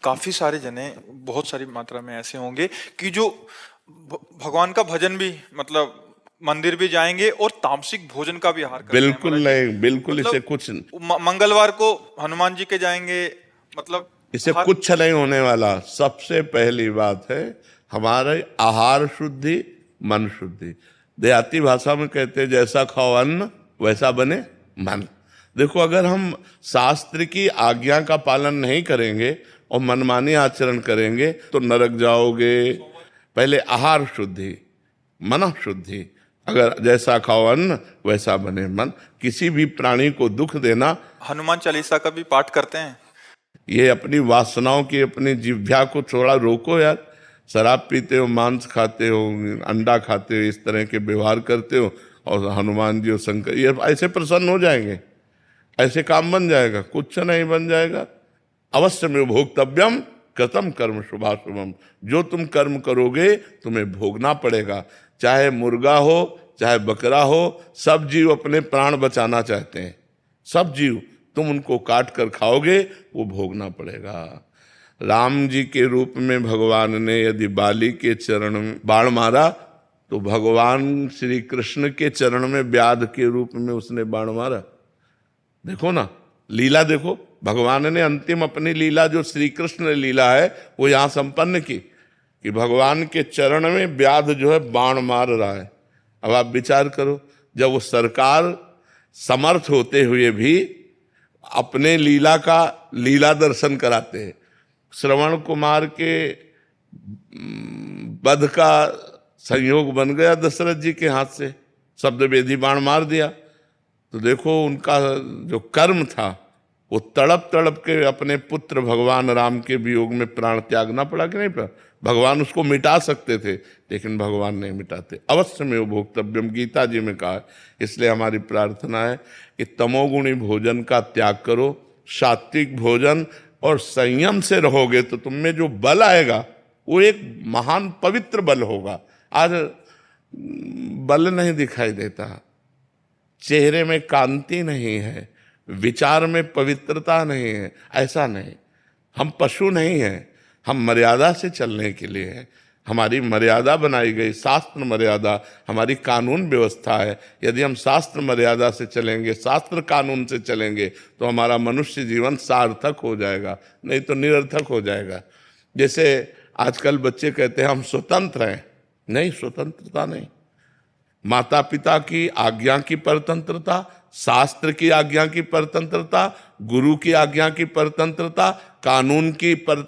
काफी सारे जने बहुत सारी मात्रा में ऐसे होंगे कि जो भगवान का भजन भी मतलब मंदिर भी जाएंगे और तामसिक भोजन का भी आहार करते हैं बिल्कुल महाराज जी। नहीं, बिल्कुल इसे मतलब कुछ मंगलवार को हनुमान जी के जाएंगे, मतलब इसे हर कुछ नहीं होने वाला। सबसे पहली बात है हमारे आहार शुद्धि, मन शुद्धि। देहाती भाषा में कहते हैं जैसा खाओ अन्न वैसा बने मन। देखो, अगर हम शास्त्र की आज्ञा का पालन नहीं करेंगे और मनमानी आचरण करेंगे तो नरक जाओगे। पहले आहार शुद्धि, मन शुद्धि। अगर जैसा खाओ अन्न वैसा बने मन। किसी भी प्राणी को दुख देना, हनुमान चालीसा का भी पाठ करते हैं। ये अपनी वासनाओं की, अपनी जिह्वा को थोड़ा रोको यार। शराब पीते हो, मांस खाते हो, अंडा खाते हो, इस तरह के व्यवहार करते हो और हनुमान जी और शंकर ये ऐसे प्रसन्न हो जाएंगे, ऐसे काम बन जाएगा? कुछ नहीं बन जाएगा। अवश्य में भोक्तव्यम कृतम कर्म शुभाशुभम। जो तुम कर्म करोगे तुम्हें भोगना पड़ेगा। चाहे मुर्गा हो, चाहे बकरा हो, सब जीव अपने प्राण बचाना चाहते हैं। सब जीव, तुम उनको काट कर खाओगे वो भोगना पड़ेगा। राम जी के रूप में भगवान ने यदि बाली के चरण में बाण मारा तो भगवान श्री कृष्ण के चरण में व्याध के रूप में उसने बाण मारा। देखो ना, लीला देखो। भगवान ने अंतिम अपनी लीला जो श्री कृष्ण लीला है वो यहां संपन्न की कि भगवान के चरण में व्याध जो है बाण मार रहा है। अब आप विचार करो, जब वो सरकार समर्थ होते हुए भी अपने लीला का लीला दर्शन कराते हैं। श्रवण कुमार के वध का संयोग बन गया दशरथ जी के हाथ से, शब्द वेदी बाण मार दिया। तो देखो उनका जो कर्म था वो तड़प तड़प के अपने पुत्र भगवान राम के वियोग में प्राण त्यागना पड़ा कि नहीं पड़ा? भगवान उसको मिटा सकते थे लेकिन भगवान नहीं मिटाते। अवश्य में वो भोक्तव्यम गीता जी में कहा है। इसलिए हमारी प्रार्थना है कि तमोगुणी भोजन का त्याग करो, सात्विक भोजन और संयम से रहोगे तो तुम में जो बल आएगा वो एक महान पवित्र बल होगा। आज बल नहीं दिखाई देता, चेहरे में कांति नहीं है, विचार में पवित्रता नहीं है। ऐसा नहीं, हम पशु नहीं हैं, हम मर्यादा से चलने के लिए हैं। हमारी मर्यादा बनाई गई, शास्त्र मर्यादा हमारी कानून व्यवस्था है। यदि हम शास्त्र मर्यादा से चलेंगे, शास्त्र कानून से चलेंगे तो हमारा मनुष्य जीवन सार्थक हो जाएगा, नहीं तो निरर्थक हो जाएगा। जैसे आजकल बच्चे कहते हैं हम स्वतंत्र हैं। नहीं, स्वतंत्रता नहीं। माता पिता की आज्ञा की परतंत्रता, शास्त्र की आज्ञा की परतंत्रता, गुरु की आज्ञा की परतंत्रता, कानून की